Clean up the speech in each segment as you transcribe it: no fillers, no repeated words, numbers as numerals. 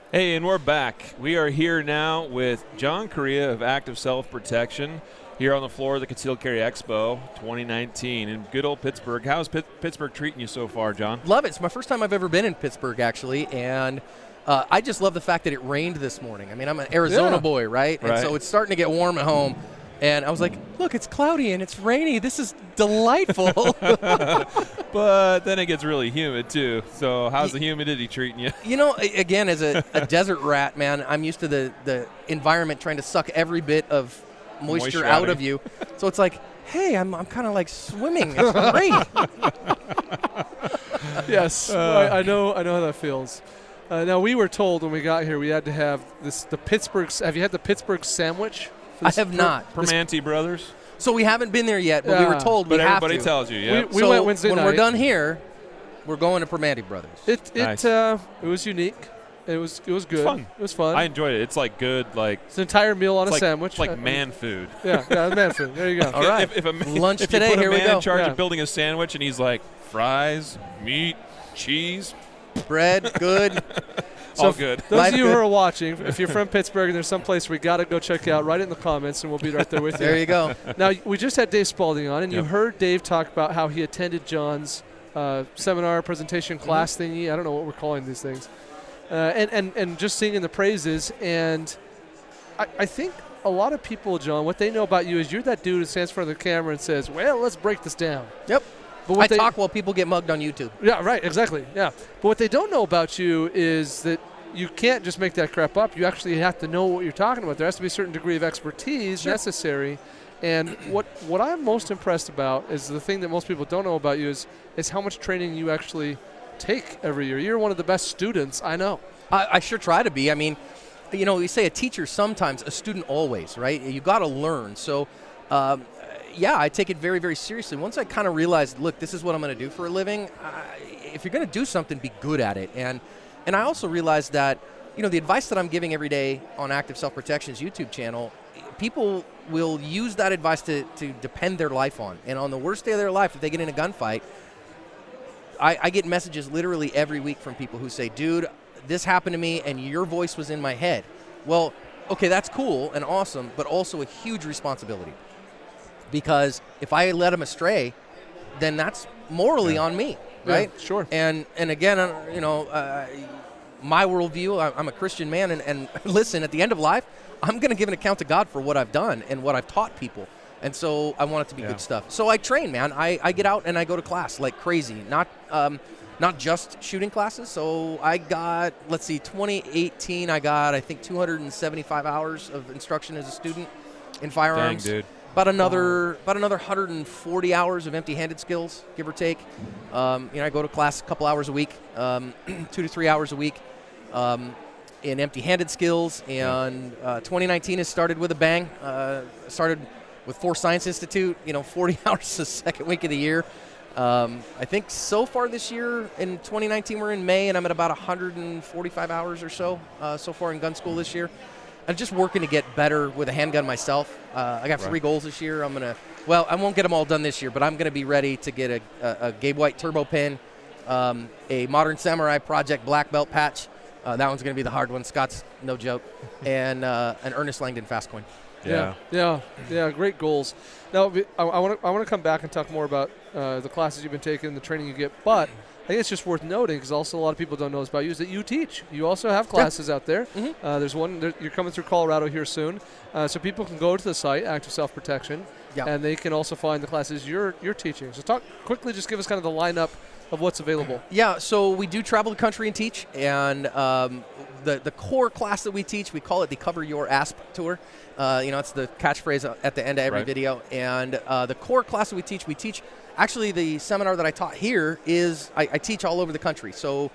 Hey, and we're back. We are here now with John Correia of Active Self-Protection here on the floor of the Concealed Carry Expo 2019 in good old Pittsburgh. How's Pittsburgh treating you so far, John? Love it. It's my first time I've ever been in Pittsburgh, actually, and I just love the fact that it rained this morning. I mean, I'm an Arizona boy, right? And so it's starting to get warm at home. And I was like, look, it's cloudy and it's rainy. This is delightful. But then it gets really humid, too. So how's the humidity treating you? You know, again, as a desert rat, man, I'm used to the environment trying to suck every bit of moisture out of you. So it's like, hey, I'm kind of like swimming. It's great. Yes, I know how that feels. Now, we were told when we got here we had to have the Pittsburgh. Have you had the Pittsburgh sandwich? I have not. Permanente Brothers? So we haven't been there yet, but we were told we have to. But everybody tells you, yeah. We went Wednesday night. When we're done here, we're going to Permanente Brothers. It was unique. It was good. It was fun. I enjoyed it. It's like good, like it's an entire meal on a sandwich. It's like man food. Yeah, man food. There you go. All right. If Lunch if today. You put Here a man we go. in charge of building a sandwich, and he's like fries, meat, cheese, bread, good. All good. Those of you who are watching, if you're from Pittsburgh and there's some place we got to go check out, write it in the comments, and we'll be right there with you. There you go. Now, we just had Dave Spalding on, and you heard Dave talk about how he attended John's seminar, presentation, class thingy. I don't know what we're calling these things. And just singing the praises. And I think a lot of people, John, what they know about you is you're that dude who stands in front of the camera and says, well, let's break this down. Yep. But I talk while people get mugged on YouTube. Yeah, right, exactly, yeah. But what they don't know about you is that you can't just make that crap up. You actually have to know what you're talking about. There has to be a certain degree of expertise necessary. And what I'm most impressed about is the thing that most people don't know about you is how much training you actually take every year. You're one of the best students I know. I sure try to be. I mean, you know, we say a teacher sometimes, a student always, right? You got to learn. So, yeah, I take it very, very seriously. Once I kind of realized, look, this is what I'm going to do for a living, if you're going to do something, be good at it. And I also realized that, you know, the advice that I'm giving every day on Active Self-Protection's YouTube channel, people will use that advice to depend their life on. And on the worst day of their life, if they get in a gunfight, I get messages literally every week from people who say, dude, this happened to me and your voice was in my head. Well, okay, that's cool and awesome, but also a huge responsibility. Because if I let them astray, then that's morally on me, right? Yeah, sure. And again, you know, my worldview, I'm a Christian man, and listen, at the end of life, I'm going to give an account to God for what I've done and what I've taught people. And so I want it to be good stuff. So I train, man. I get out and I go to class like crazy, not just shooting classes. So I got, let's see, 2018, I got, I think, 275 hours of instruction as a student in firearms. Dang, dude. About another 140 hours of empty-handed skills, give or take. You know, I go to class a couple hours a week, 2 to 3 hours a week in empty-handed skills. And 2019 has started with a bang. Started with Force Science Institute. You know, 40 hours the second week of the year. I think so far this year in 2019 we're in May, and I'm at about 145 hours or so so far in gun school this year. I'm just working to get better with a handgun myself. I got 3 goals this year. I won't get them all done this year, but I'm going to be ready to get a Gabe White turbo pin, a Modern Samurai Project black belt patch. That one's going to be the hard one. Scott's no joke. And an Ernest Langdon fast coin. Yeah, great goals. Now, I want to come back and talk more about the classes you've been taking, the training you get, but I think it's just worth noting, because also a lot of people don't know this about you, is that you teach. You also have classes out there. There's one, you're coming through Colorado here soon, so people can go to the site, Active Self-Protection, and they can also find the classes you're teaching. So talk quickly, just give us kind of the lineup of what's available. Yeah, so we do travel the country and teach, and the core class that we teach, we call it the Cover Your Asp Tour. You know, it's the catchphrase at the end of every video. And the core class that we teach, actually the seminar that I taught here is, I teach all over the country. So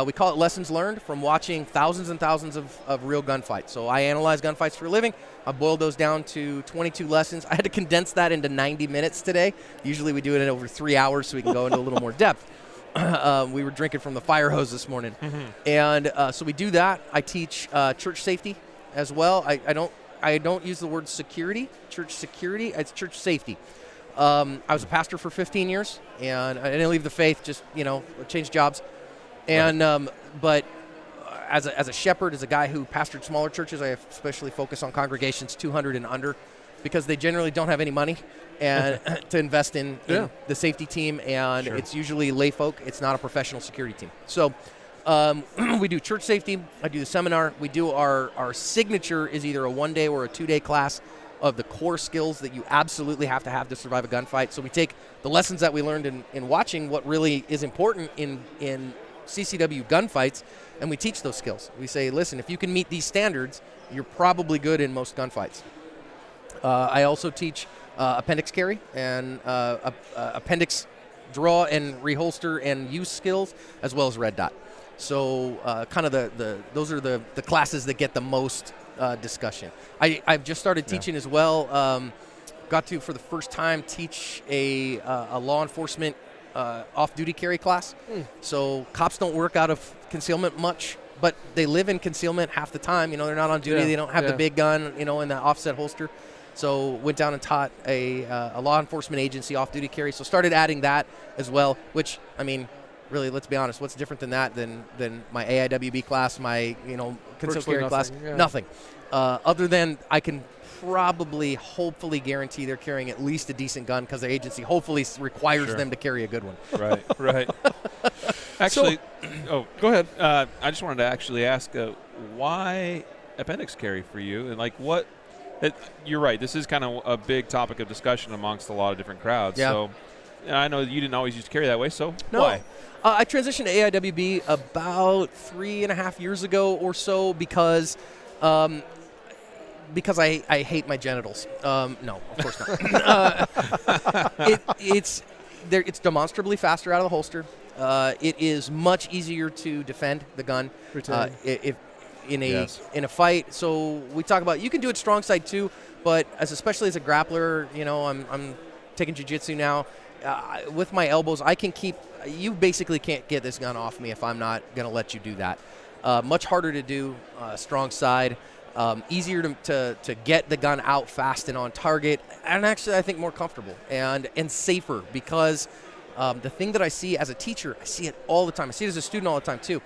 we call it Lessons Learned from watching thousands and thousands of real gunfights. So I analyze gunfights for a living. I boiled those down to 22 lessons. I had to condense that into 90 minutes today. Usually we do it in over 3 hours so we can go into a little more depth. We were drinking from the fire hose this morning. And so we do that. I teach church safety as well. I don't use the word security, church security. It's church safety. I was a pastor for 15 years, and I didn't leave the faith, just, you know, changed jobs. And but as a shepherd, as a guy who pastored smaller churches, I especially focus on congregations 200 and under, because they generally don't have any money and to invest in the safety team, and it's usually lay folk. It's not a professional security team. So we do church safety. I do the seminar. We do our signature is either a 1-day or a 2-day class of the core skills that you absolutely have to survive a gunfight. So we take the lessons that we learned in watching what really is important in CCW gunfights, and we teach those skills. We say, listen, if you can meet these standards, you're probably good in most gunfights. I also teach appendix carry and appendix draw and reholster and use skills, as well as red dot. So kind of those are the classes that get the most discussion. I've just started teaching as well. Got to, for the first time, teach a law enforcement off-duty carry class. So cops don't work out of concealment much, but they live in concealment half the time. They're not on duty. They don't have the big gun, in the offset holster. So went down and taught a law enforcement agency off-duty carry. So started adding that as well, which, really, let's be honest, what's different than that than my AIWB class, my, concealed carry class? Nothing. Other than I can hopefully guarantee they're carrying at least a decent gun, because their agency hopefully requires them to carry a good one. Right. Actually, go ahead. I just wanted to actually ask why appendix carry for you, and what. You're right. This is kind of a big topic of discussion amongst a lot of different crowds. Yeah. So I know you didn't always used to carry that way. So no. Why? I transitioned to AIWB about 3.5 years ago or so because I hate my genitals. No, of course not. It's demonstrably faster out of the holster. It is much easier to defend the gun. In a fight. So we talk about, you can do it strong side too, but especially as a grappler, I'm taking jiu-jitsu now. With my elbows, you basically can't get this gun off me if I'm not going to let you do that. Much harder to do strong side, easier to get the gun out fast and on target, and actually I think more comfortable and safer, because the thing that I see as a teacher, I see it all the time. I see it as a student all the time too.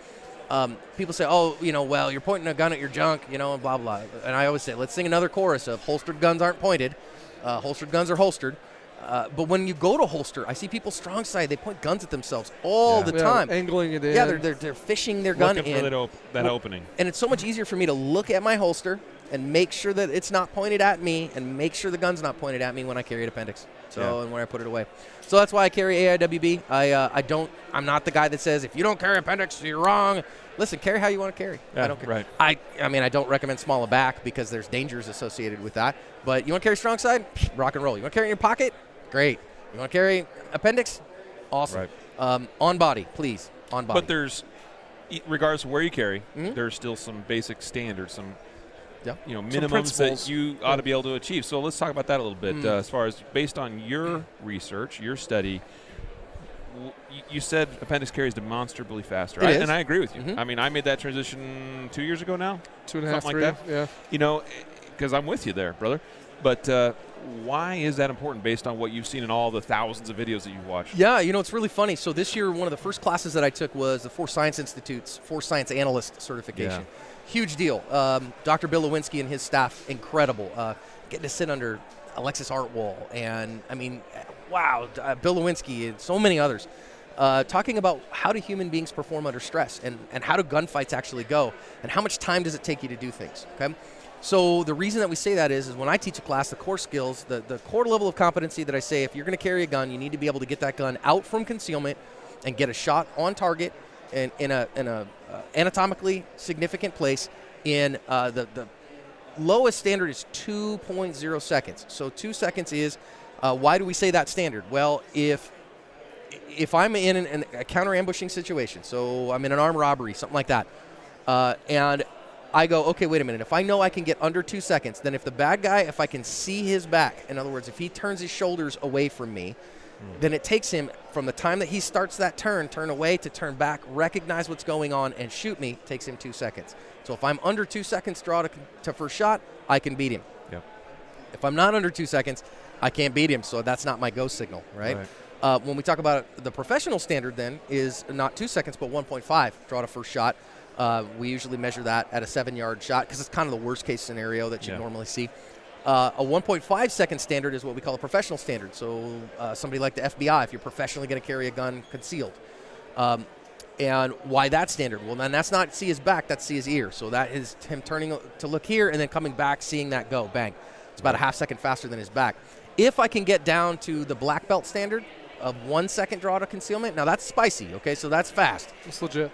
People say, well, you're pointing a gun at your junk, and blah, blah. And I always say, let's sing another chorus of holstered guns aren't pointed. Holstered guns are holstered. But when you go to holster, I see people strong side. They point guns at themselves all the time. Angling it in. Yeah, they're fishing their gun in. Looking for that opening. And it's so much easier for me to look at my holster and make sure that it's not pointed at me, and make sure the gun's not pointed at me when I carry an appendix. And when I put it away. So that's why I carry AIWB. I'm not the guy that says, if you don't carry appendix, you're wrong. Listen, carry how you want to carry. Yeah, I don't care. Right. I don't recommend small back, because there's dangers associated with that. But you want to carry strong side? Rock and roll. You want to carry it in your pocket? Great. You want to carry appendix? Awesome. Right. On body, please. On body. But there's, regardless of where you carry, there's still some basic standards, some minimums that you ought to be able to achieve. So let's talk about that a little bit. As far as based on your research, your study, you said appendix carry is demonstrably faster. And I agree with you. I made that transition 2 years ago now. 2.5, 3. Like that. Yeah. Because I'm with you there, brother. But why is that important based on what you've seen in all the thousands of videos that you've watched? Yeah, it's really funny. So this year, one of the first classes that I took was the Force Science Institute's Force Science Analyst certification. Yeah. Huge deal. Dr. Bill Lewinsky and his staff, incredible. Getting to sit under Alexis Artwall and, wow, Bill Lewinsky and so many others. Talking about how do human beings perform under stress, and how do gunfights actually go, and how much time does it take you to do things, okay? So the reason that we say that is when I teach a class, the core skills, the core level of competency that I say, if you're going to carry a gun, you need to be able to get that gun out from concealment and get a shot on target in a anatomically significant place. In the lowest standard is 2.0 seconds. So 2 seconds is, why do we say that standard? Well, if I'm in a counter-ambushing situation, so I'm in an armed robbery, something like that, and I go, okay, wait a minute. If I know I can get under 2 seconds, then if the bad guy, if I can see his back, in other words, if he turns his shoulders away from me, then it takes him from the time that he starts that turn away to turn back, recognize what's going on, and shoot me, takes him 2 seconds. So if I'm under 2 seconds draw to first shot, I can beat him. Yep. If I'm not under 2 seconds, I can't beat him, so that's not my go signal, right? When we talk about the professional standard then is not 2 seconds, but 1.5 draw to first shot. We usually measure that at a 7-yard shot because it's kind of the worst case scenario that you normally see. A 1.5 second standard is what we call a professional standard. So somebody like the FBI, if you're professionally going to carry a gun concealed. And why that standard? Well, then that's not see his back, that's see his ear. So that is him turning to look here and then coming back, seeing that go, bang. It's about a half second faster than his back. If I can get down to the black belt standard of 1 second draw to concealment, now that's spicy, okay? So that's fast. It's legit.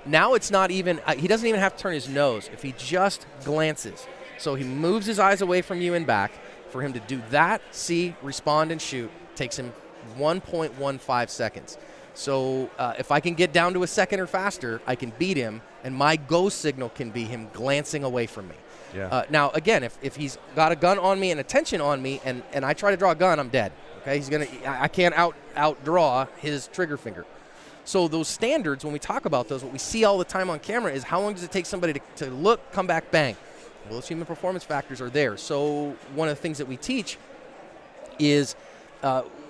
Now it's not even, he doesn't even have to turn his nose. If he just glances, so he moves his eyes away from you and back, for him to do that, see, respond, and shoot, takes him 1.15 seconds. So if I can get down to a second or faster, I can beat him, and my go signal can be him glancing away from me. Yeah. Now, again, if he's got a gun on me and attention on me, and I try to draw a gun, I'm dead. Okay, I can't outdraw his trigger finger. So those standards, when we talk about those, what we see all the time on camera is how long does it take somebody to look, come back, bang. Well, those human performance factors are there. So one of the things that we teach is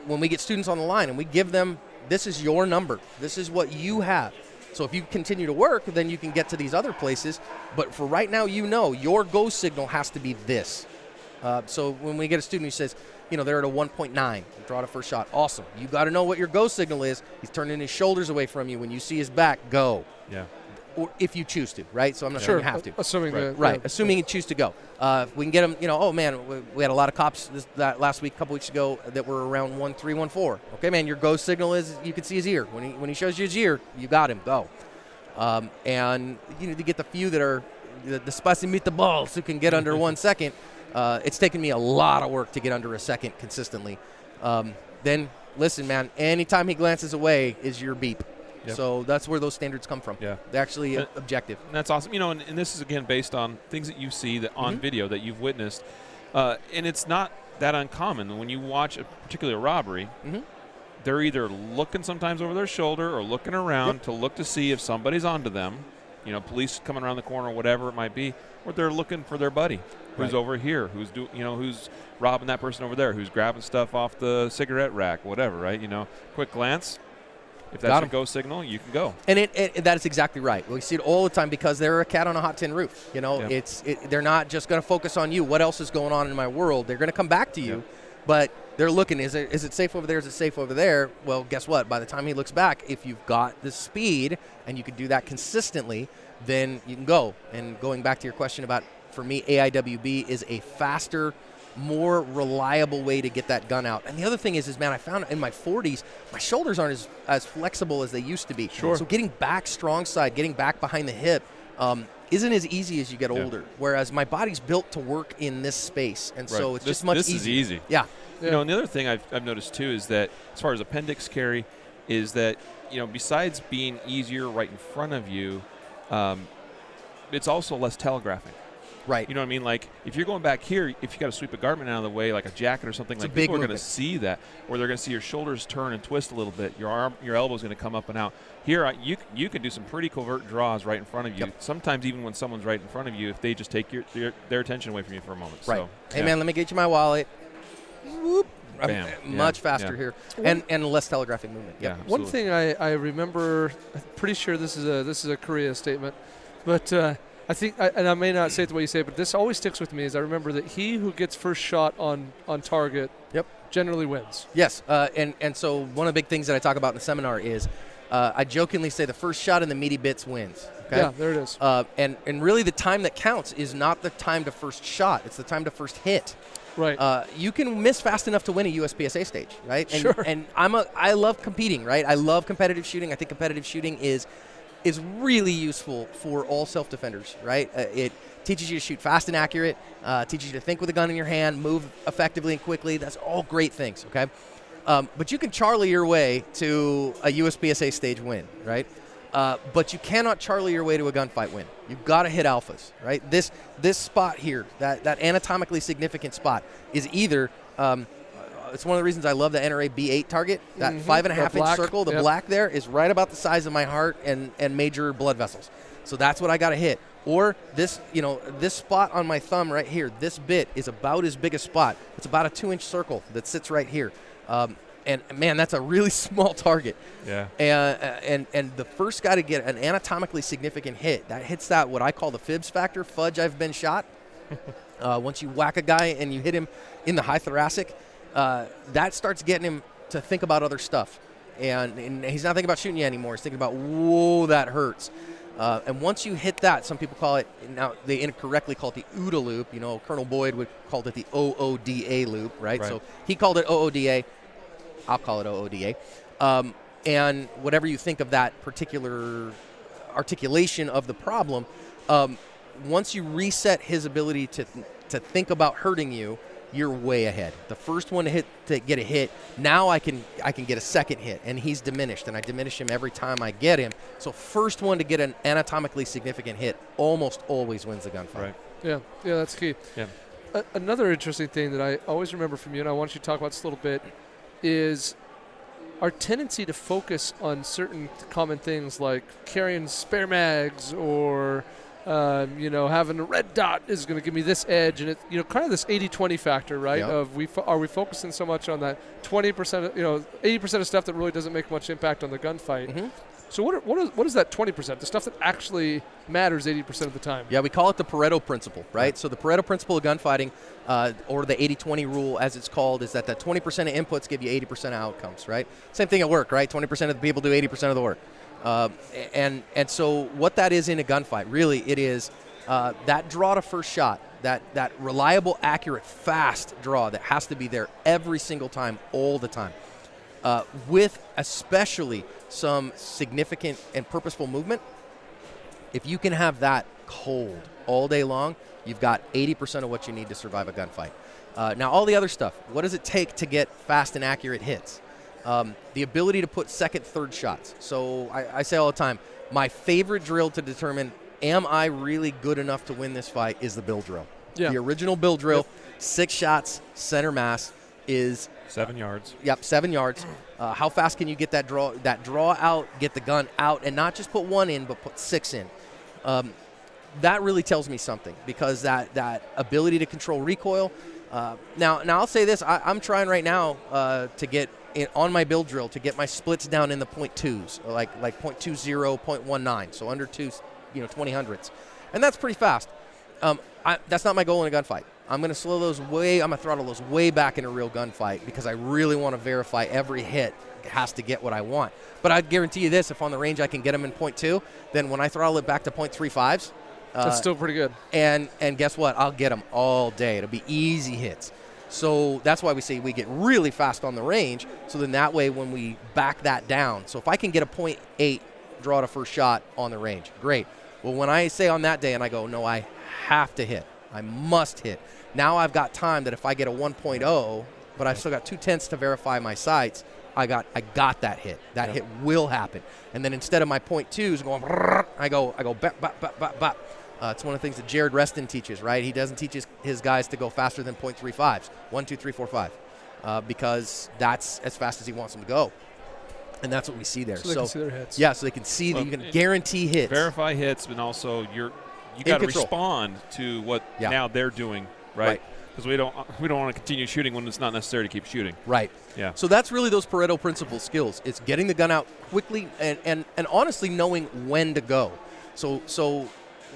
when we get students on the line and we give them, this is your number. This is what you have. So if you continue to work, then you can get to these other places. But for right now, your go signal has to be this. So when we get a student who says, they're at a 1.9, draw the first shot, awesome. You got to know what your go signal is. He's turning his shoulders away from you. When you see his back, go. Yeah. Or if you choose to, right? So I'm not saying you have to. Assuming assuming you choose to go. If we can get them, oh man, we had a lot of cops that last week, a couple weeks ago, that were around 1.3, 1.4. Okay, man, your go signal is you can see his ear. When he shows you his ear, you got him. Go. And you need to get the few that are the spicy meatballs who can get under 1 second. It's taken me a lot of work to get under a second consistently. Then listen, man, anytime he glances away is your beep. Yep. So that's where those standards come from. Yeah. They're actually objective. And that's awesome. And this is, again, based on things that you see that on video that you've witnessed. And it's not that uncommon. When you watch a particular robbery, they're either looking sometimes over their shoulder or looking around to look to see if somebody's onto them, police coming around the corner or whatever it might be, or they're looking for their buddy who's over here, who's robbing that person over there, who's grabbing stuff off the cigarette rack, whatever, right? Quick glance. If that's your go signal, you can go. And that is exactly right. We see it all the time because they're a cat on a hot tin roof. They're not just going to focus on you. What else is going on in my world? They're going to come back to you, but they're looking. Is it safe over there? Is it safe over there? Well, guess what? By the time he looks back, if you've got the speed and you can do that consistently, then you can go. And going back to your question about, for me, AIWB is a faster, more reliable way to get that gun out. And the other thing is man, I found in my 40s, my shoulders aren't as flexible as they used to be. Sure. So getting back strong side, getting back behind the hip, isn't as easy as you get older. Whereas my body's built to work in this space, and so it's just much easier. This is easy. Yeah. And the other thing I've noticed too is that as far as appendix carry, is that besides being easier right in front of you, it's also less telegraphing. Right. You know what I mean? Like, if you're going back here, if you got to sweep a garment out of the way, like a jacket or something, like people are going to see that, or they're going to see your shoulders turn and twist a little bit. Your elbow's going to come up and out. Here, you can do some pretty covert draws right in front of you. Yep. Sometimes even when someone's right in front of you, if they just take their attention away from you for a moment. Right. So, hey, man, let me get you my wallet. Whoop. Bam. Much faster here, and less telegraphic movement. Yeah. One thing I remember, I'm pretty sure this is a Correia statement, but I think, and I may not say it the way you say it, but this always sticks with me, is I remember that he who gets first shot on target generally wins. Yes, and so one of the big things that I talk about in the seminar is I jokingly say the first shot in the meaty bits wins. Okay? Yeah, there it is. And really the time that counts is not the time to first shot. It's the time to first hit. Right. You can miss fast enough to win a USPSA stage, right? And, sure. And I love competing, right? I love competitive shooting. I think competitive shooting is really useful for all self-defenders, right? It teaches you to shoot fast and accurate, teaches you to think with a gun in your hand, move effectively and quickly. That's all great things, okay? But you can Charlie your way to a USPSA stage win, right? But you cannot Charlie your way to a gunfight win. You've got to hit alphas, right? This spot here, that anatomically significant spot, is either it's one of the reasons I love the NRA B8 target. That 5.5-inch circle, the black there, is right about the size of my heart and major blood vessels. So that's what I got to hit. Or this, this spot on my thumb right here, this bit is about as big a spot. It's about a 2-inch circle that sits right here. And man, that's a really small target. Yeah. And the first guy to get an anatomically significant hit, that hits that what I call the fibs factor, fudge, I've been shot. Once you whack a guy and you hit him in the high thoracic, that starts getting him to think about other stuff. And he's not thinking about shooting you anymore. He's thinking about, whoa, that hurts. And once you hit that, some people call it, now they incorrectly call it the OODA loop. You know, Colonel Boyd would call it the OODA loop, right? So he called it OODA. I'll call it OODA. And whatever you think of that particular articulation of the problem, once you reset his ability to think about hurting you, you're way ahead. The first one to get a hit, now I can get a second hit, and he's diminished, and I diminish him every time I get him. So first one to get an anatomically significant hit almost always wins the gunfight. Right. Yeah, that's key. Yeah. Another interesting thing that I always remember from you, and I want you to talk about this a little bit, is our tendency to focus on certain common things like carrying spare mags or having a red dot is going to give me this edge, and it, kind of this 80-20 factor, right? Yep. Of are we focusing so much on that 20%, 80% of stuff that really doesn't make much impact on the gunfight. Mm-hmm. So what is that 20%? The stuff that actually matters 80% of the time. Yeah, we call it the Pareto principle, right? So the Pareto principle of gunfighting, or the 80-20 rule as it's called, is that 20% of inputs give you 80% of outcomes, right? Same thing at work, right? 20% of the people do 80% of the work. And so what that is in a gunfight, really, it is that draw to first shot, that reliable, accurate, fast draw that has to be there every single time, all the time, with especially some significant and purposeful movement. If you can have that cold all day long, you've got 80% of what you need to survive a gunfight. Now, all the other stuff, what does it take to get fast and accurate hits? The ability to put second, third shots. So I say all the time, my favorite drill to determine am I really good enough to win this fight is the bill drill. Yeah. The original bill drill, 6 shots, center mass is 7 yards. Yep, 7 yards. How fast can you get that draw out, get the gun out, and not just put 1 in, but put 6 in? That really tells me something, because that ability to control recoil. Now I'll say this: I'm trying right now to get on my build drill to get my splits down in the 0.2s, like 0.20, 0.19, so under 20 hundredths, and that's pretty fast. That's not my goal in a gunfight. I'm going to slow those I'm going to throttle those way back in a real gunfight, because I really want to verify every hit has to get what I want. But I guarantee you this: if on the range I can get them in 0.2, then when I throttle it back to 0.35s, that's still pretty good. And guess what? I'll get them all day. It'll be easy hits. So that's why we say we get really fast on the range. So then that way when we back that down, so if I can get a 0.8 draw to first shot on the range, great. Well, when I say on that day and I go, no, I have to hit, I must hit, now I've got time that if I get a 1.0, but I've still got 2/10 to verify my sights, I got that hit. That hit will happen. And then instead of my 0.2s going, I go bap, bap, bap, bap, bap. It's one of the things that Jared Reston teaches, right? He doesn't teach his guys to go faster than 0.35s, 1, 2, 3, 4, 5, because that's as fast as he wants them to go. And that's what we see there. So they can see their hits. Yeah, so they can see that you can guarantee hits. Verify hits, but also you got to respond to what now they're doing, right? Because we don't want to continue shooting when it's not necessary to keep shooting. Right. Yeah. So that's really those Pareto principle skills. It's getting the gun out quickly and honestly knowing when to go. So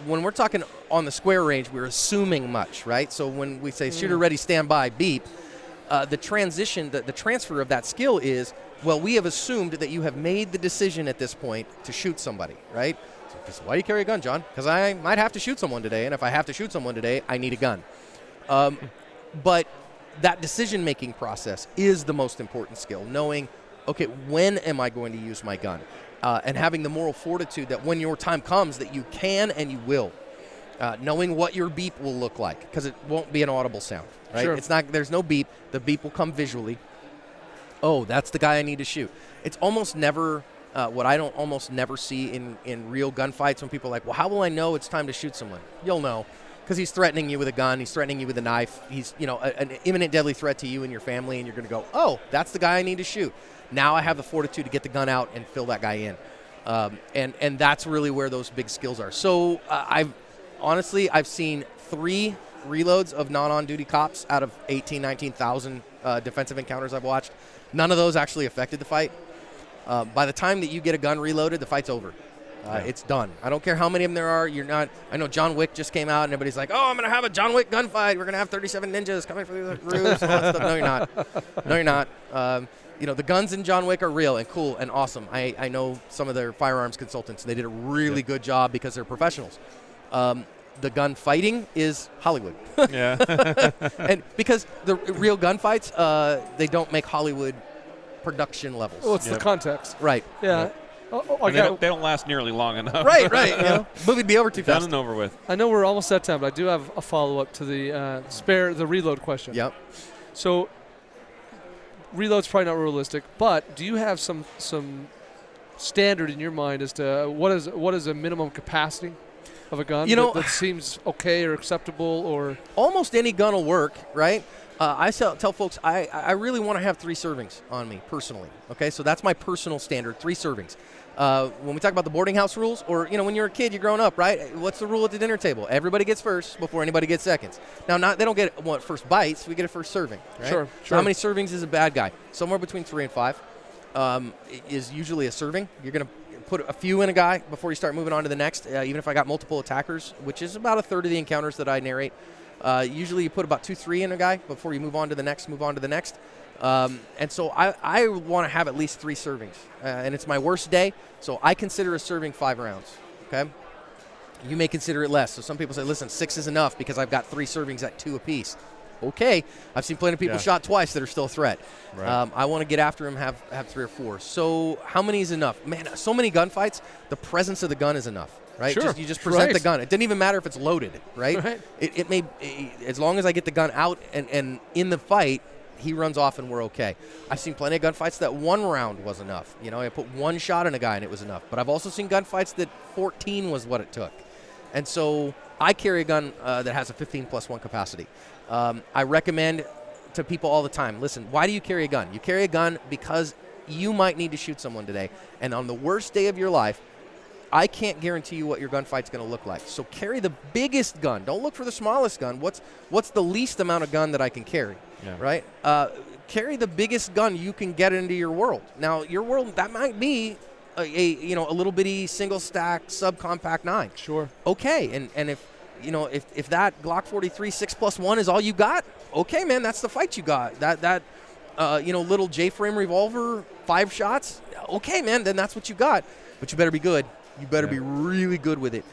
when we're talking on the square range, we're assuming much, right? So when we say shooter ready, stand by, beep, the transition, the transfer of that skill is, well, we have assumed that you have made the decision at this point to shoot somebody, right? So why do you carry a gun, John? Because I might have to shoot someone today, and if I have to shoot someone today, I need a gun. But that decision-making process is the most important skill, knowing, okay, when am I going to use my gun? And having the moral fortitude that when your time comes that you can and you will. Knowing what your beep will look like, because it won't be an audible sound, right? Sure. It's not. There's no beep. The beep will come visually. Oh, that's the guy I need to shoot. It's almost never what I don't almost never see in real gunfights when people are like, well, how will I know it's time to shoot someone? You'll know, because he's threatening you with a gun. He's threatening you with a knife. He's an imminent deadly threat to you and your family, and you're going to go, oh, that's the guy I need to shoot. Now I have the fortitude to get the gun out and fill that guy in. And that's really where those big skills are. So I've seen 3 reloads of non-on-duty cops out of 18,000, 19,000 defensive encounters I've watched. None of those actually affected the fight. By the time that you get a gun reloaded, the fight's over. It's done. I don't care how many of them there are. You're not. I know John Wick just came out, and everybody's like, "Oh, I'm gonna have a John Wick gunfight. We're gonna have 37 ninjas coming through the roofs." And all that stuff. No, you're not. No, you're not. The guns in John Wick are real and cool and awesome. I know some of their firearms consultants. They did a really good job because they're professionals. The gun fighting is Hollywood. Yeah. And because the real gunfights, they don't make Hollywood production levels. Well, it's the context. Right. Yeah. Right. They don't last nearly long enough. Right. Movie'd be over too fast. Done and over with. I know we're almost at time, but I do have a follow-up to the reload question. Yep. So reload's probably not realistic, but do you have some standard in your mind as to what is a minimum capacity of a gun that seems okay or acceptable? Or almost any gun will work, right? I tell folks I really want to have 3 servings on me personally. Okay, so that's my personal standard, 3 servings. When we talk about the boarding house rules, or when you're a kid, you're growing up, right? What's the rule at the dinner table? Everybody gets first before anybody gets seconds. Now, they don't get first bites. We get a first serving, right? Sure. So how many servings is a bad guy? Somewhere between 3 and 5 is usually a serving. You're going to put a few in a guy before you start moving on to the next, even if I got multiple attackers, which is about a third of the encounters that I narrate. Usually you put about 2-3 in a guy before you move on to the next. And so I want to have at least 3 servings. And it's my worst day, so I consider a serving 5 rounds. Okay? You may consider it less. So some people say, listen, 6 is enough because I've got 3 servings at 2 apiece. Okay. I've seen plenty of people shot twice that are still a threat. Right. I want to get after them, have 3 or 4. So how many is enough? Man, so many gunfights, the presence of the gun is enough. Right? Sure. You just present the gun. It didn't even matter if it's loaded, right? Right. It may, as long as I get the gun out and in the fight, he runs off and we're okay. I've seen plenty of gunfights that 1 round was enough. I put 1 shot in a guy and it was enough. But I've also seen gunfights that 14 was what it took. And so I carry a gun that has a 15+1 capacity. I recommend to people all the time, listen, why do you carry a gun? You carry a gun because you might need to shoot someone today. And on the worst day of your life, I can't guarantee you what your gunfight's going to look like. So carry the biggest gun. Don't look for the smallest gun. What's the least amount of gun that I can carry, right? Carry the biggest gun you can get into your world. Now, your world, that might be a little bitty single stack subcompact 9. Sure. Okay, and if that Glock 43 6+1 is all you got, okay, man, that's the fight you got. That little J-frame revolver, 5 shots, okay, man, then that's what you got. But you better be good. You better be really good with it.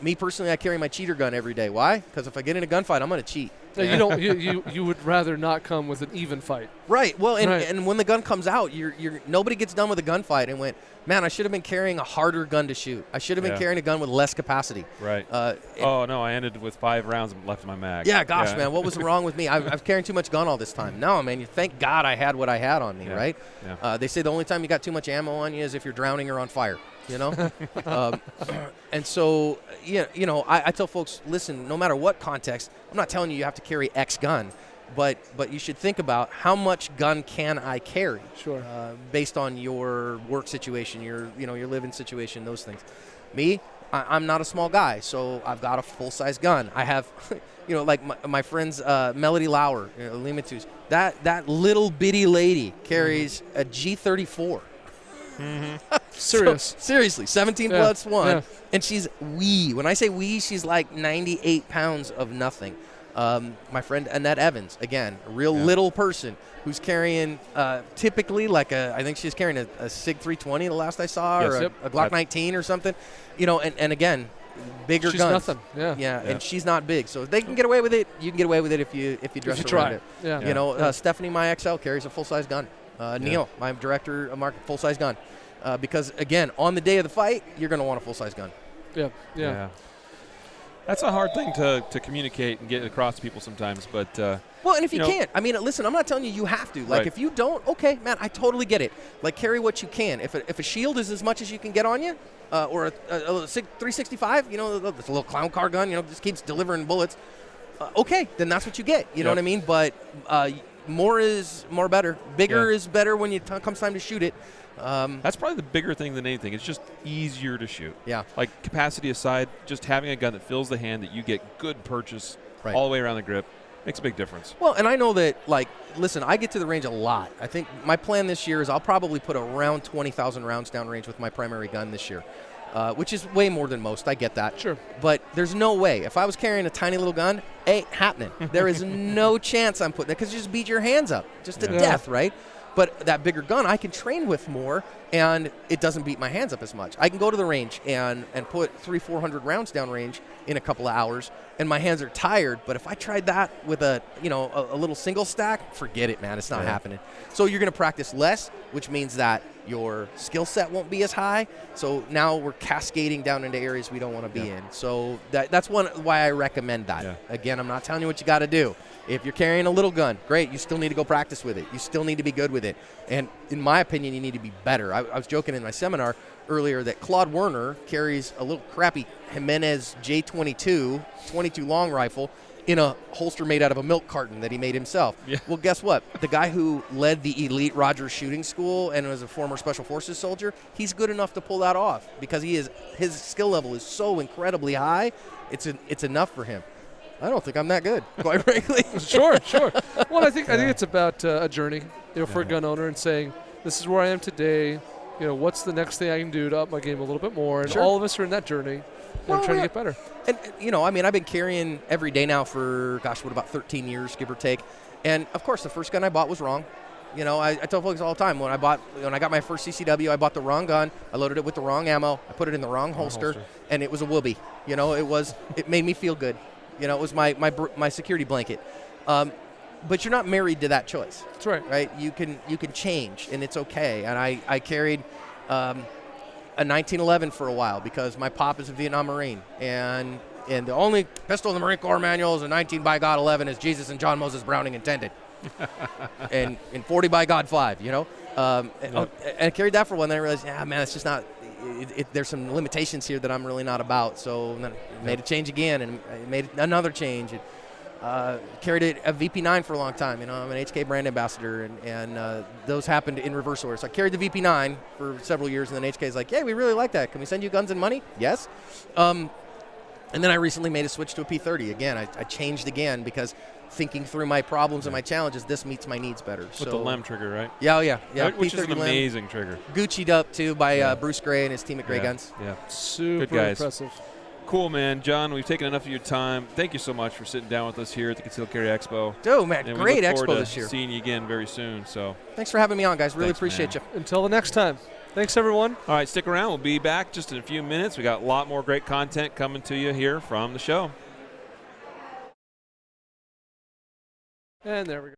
Me personally, I carry my cheater gun every day. Why? Because if I get in a gunfight, I'm going to cheat. No, you would rather not come with an even fight. Right. Well, and when the gun comes out, nobody gets done with a gunfight and went, man, I should have been carrying a harder gun to shoot. I should have been carrying a gun with less capacity. Right. No, I ended with 5 rounds left in my mag. Yeah, gosh, man, what was wrong with me? I've carrying too much gun all this time. No, man, thank God I had what I had on me, right? Yeah. They say the only time you got too much ammo on you is if you're drowning or on fire. And so, I tell folks, listen, no matter what context, I'm not telling you have to carry X gun, but you should think about how much gun can I carry, based on your work situation, your living situation, those things. Me, I'm not a small guy, so I've got a full-size gun. I have, like my friends Melody Lauer, Lima 2s, that little bitty lady carries a G34. Mm-hmm. Serious. Seriously, 17+1, and she's wee. When I say wee, she's like 98 pounds of nothing. My friend Annette Evans, again, a real little person who's carrying typically I think she's carrying a SIG 320 the last I saw, or a Glock 19 or something. And again, bigger she's guns. Nothing. Yeah. And she's not big, so if they can get away with it, you can get away with it if you dress around it. Yeah. Stephanie, my XL, carries a full-size gun. Neil, my director of market, full-size gun. Because, again, on the day of the fight, you're going to want a full-size gun. Yeah. That's a hard thing to communicate and get across to people sometimes. But well, and if you can't, I mean, listen, I'm not telling you have to. Like, if you don't, okay, man, I totally get it. Like, carry what you can. If a shield is as much as you can get on you, or a 365, this little clown car gun, just keeps delivering bullets, okay, then that's what you get. You know what I mean? But more is more better. Bigger is better when it comes time to shoot it. That's probably the bigger thing than anything. It's just easier to shoot. Yeah. Like, capacity aside, just having a gun that fills the hand that you get good purchase all the way around the grip Makes a big difference. Well, and I know that, like, listen, I get to the range a lot. I think my plan this year is I'll probably put around 20,000 rounds downrange with my primary gun this year, which is way more than most. I get that. Sure. But there's no way. If I was carrying a tiny little gun, ain't happening. There is no chance I'm putting it, because you just beat your hands up just to death, right? But that bigger gun I can train with more, and it doesn't beat my hands up as much. I can go to the range and put 300-400 rounds downrange in a couple of hours, and my hands are tired. But if I tried that with a little single stack, forget it, man. It's not happening. So you're going to practice less, which means that your skill set won't be as high. So now we're cascading down into areas we don't want to be in. So that's why I recommend that. Yeah. Again, I'm not telling you what you got to do. If you're carrying a little gun, great. You still need to go practice with it. You still need to be good with it. And in my opinion, you need to be better. I was joking in my seminar earlier that Claude Werner carries a little crappy Jimenez J22 22 long rifle in a holster made out of a milk carton that he made himself. Yeah. Well, guess what? The guy who led the elite Rogers shooting school and was a former Special Forces soldier, he's good enough to pull that off because his skill level is so incredibly high. It's enough for him. I don't think I'm that good, quite frankly. Sure. Well, I think it's about a journey, for a gun owner, and saying, this is where I am today. What's the next thing I can do to up my game a little bit more? And all of us are in that journey and trying to get better. And I've been carrying every day now for about 13 years, give or take. And of course, the first gun I bought was wrong. I tell folks all the time, when I got my first CCW, I bought the wrong gun. I loaded it with the wrong ammo. I put it in the wrong holster, and it was a whoopee. It made me feel good. It was my security blanket. But you're not married to that choice. That's right. Right? You can change, and it's okay. And I carried a 1911 for a while because my pop is a Vietnam Marine, and the only pistol in the Marine Corps manual is a 19 by God 11 as Jesus and John Moses Browning intended, and 40 by God 5. And I carried that for a while, and then I realized, man, it's just not. There's some limitations here that I'm really not about. So then I made a change again, and I made another change. And, carried a VP9 for a long time. I'm an HK brand ambassador, and those happened in reverse order. So I carried the VP9 for several years, and then HK is like, "Hey, we really like that. Can we send you guns and money?" Yes. And then I recently made a switch to a P30. Again, I changed again because thinking through my problems and my challenges, this meets my needs better. With the LEM trigger, right? Yeah. Which is an amazing trigger. Gucci'd up, too, by Bruce Gray and his team at Gray Guns. Yeah. Super good guys. Impressive. Cool, man. John, we've taken enough of your time. Thank you so much for sitting down with us here at the Concealed Carry Expo. Dude, man, and great Expo Expo this year. Seeing you again very soon. So thanks for having me on, guys. Really appreciate you. Until the next time. Thanks, everyone. All right, stick around. We'll be back just in a few minutes. We got a lot more great content coming to you here from the show. And there we go.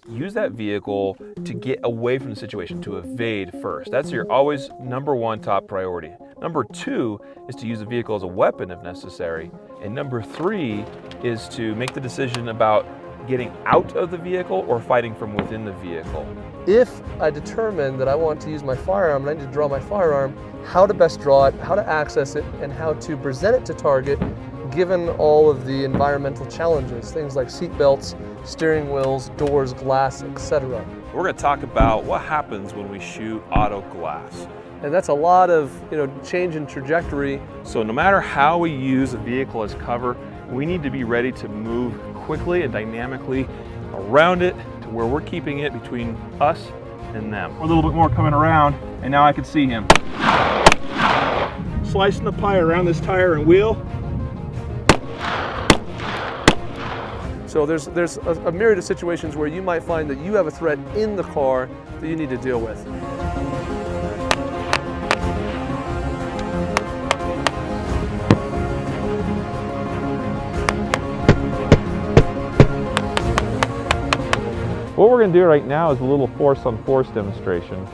Use that vehicle to get away from the situation, to evade first. That's your always #1 top priority. #2 is to use the vehicle as a weapon if necessary. And #3 is to make the decision about getting out of the vehicle or fighting from within the vehicle. If I determine that I want to use my firearm and I need to draw my firearm, how to best draw it, how to access it, and how to present it to target given all of the environmental challenges, things like seat belts, steering wheels, doors, glass, etc. We're going to talk about what happens when we shoot auto glass. And that's a lot of change in trajectory. So no matter how we use a vehicle as cover, we need to be ready to move quickly and dynamically around it to where we're keeping it between us and them. A little bit more coming around, and now I can see him. Slicing the pie around this tire and wheel. So there's a myriad of situations where you might find that you have a threat in the car that you need to deal with. What we're going to do right now is a little force on force demonstration.